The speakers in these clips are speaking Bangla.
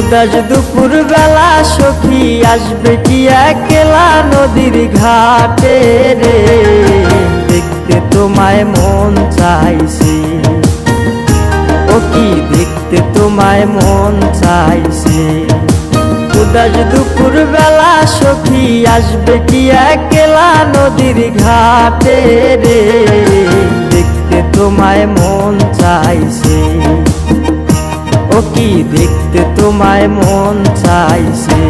উদাস দুপুর বেলা সখী আসবে কি একলা নদীর ঘাটে রে, দেখতে তোমায় মন চাইছে। ও কি দেখতে তোমায় মন চাইছে। উদাস দুপুর বেলা সখী আসবে কি একলা নদীর ঘাটে রে, দেখতে তোমায় মন চাইছে। ও কি দেখতে তোমায় মন চাইছে।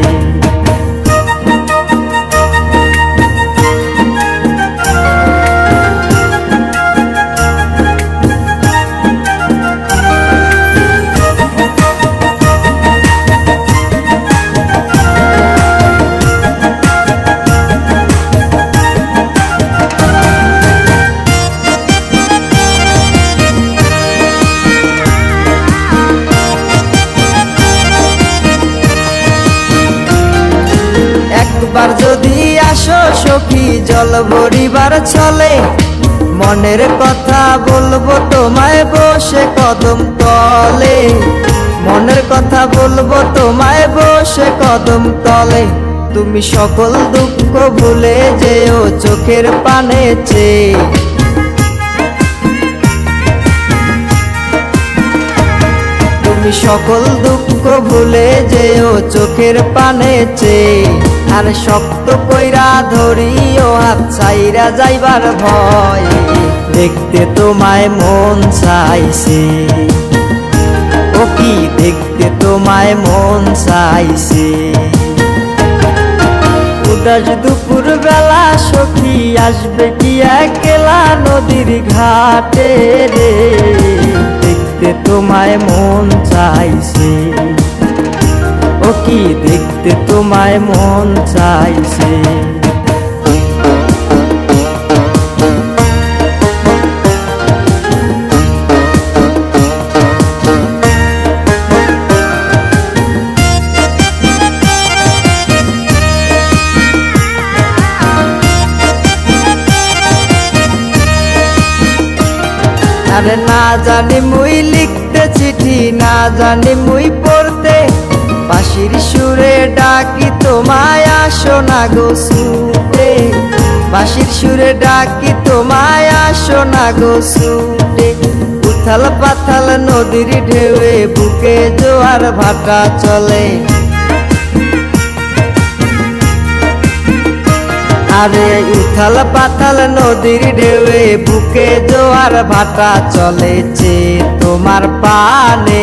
একবার যদি আসো সখী জল ভরিবার ছলে, মনের কথা বলবো তোমায় বসে কদম তলে। মনের কথা বলবো তোমায় বসে কদম তলে। তুমি সকল দুঃখ ভুলে যেও চোখের পানে চেয়ে। তুমি সকল দুঃখ ভুলে যেও চোখের পানে চেয়ে। আর শক্ত কইরা ধরিও হাত ছাইরা যাইবার ভয়, দেখতে তোমায় মন চাইছে। ও কি দেখতে তোমায় মন চাইছে। উদাস দুপুর বেলা সখী আসবে কি একলা নদীর ঘাটে রে, দেখতে তোমায় মন চাইছে। ও কি দেখতে তোমায় মন চাইছে। আরে না জানি মুই লিখতে চিঠি, না জানি মুই পড়তে, বাঁশির সুরে ডাকি তোমায় আসো না গো ছুটে। বাঁশির সুরে ডাকি তোমায় আসো না গো ছুটে। উথাল পাথাল নদীর ঢেউয়ে বুকে জোয়ার ভাটা চলে। আরে উথাল পাথাল নদীর ঢেউয়ে বুকে জোয়ার ভাটা চলেছে তোমার পানে,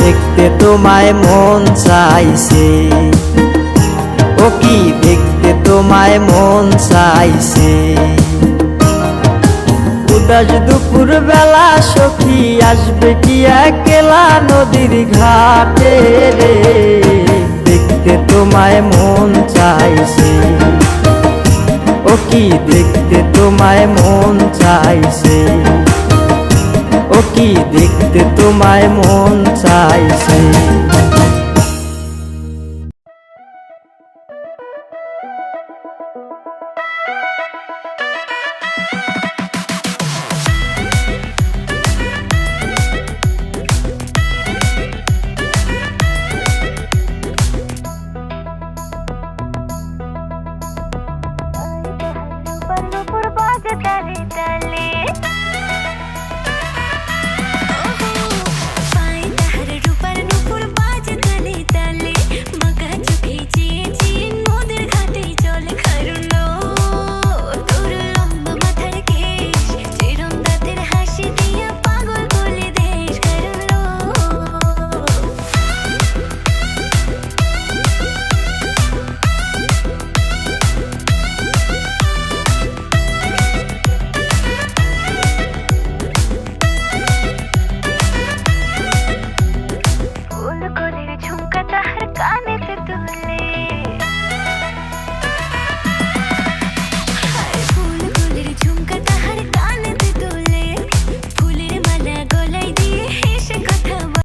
দেখতে তোমায় মন চাইছে। ও কি দেখতে তোমায় মন চাইছে। উদাস দুপুর বেলা সখী আসবে কি একলা নদীর ঘাটে রে, দেখতে তোমায় মন চাইছে। ও কি দেখতে তোমায় মন চাইছে। ও কি দেখতে তোমায় মন চাইছে।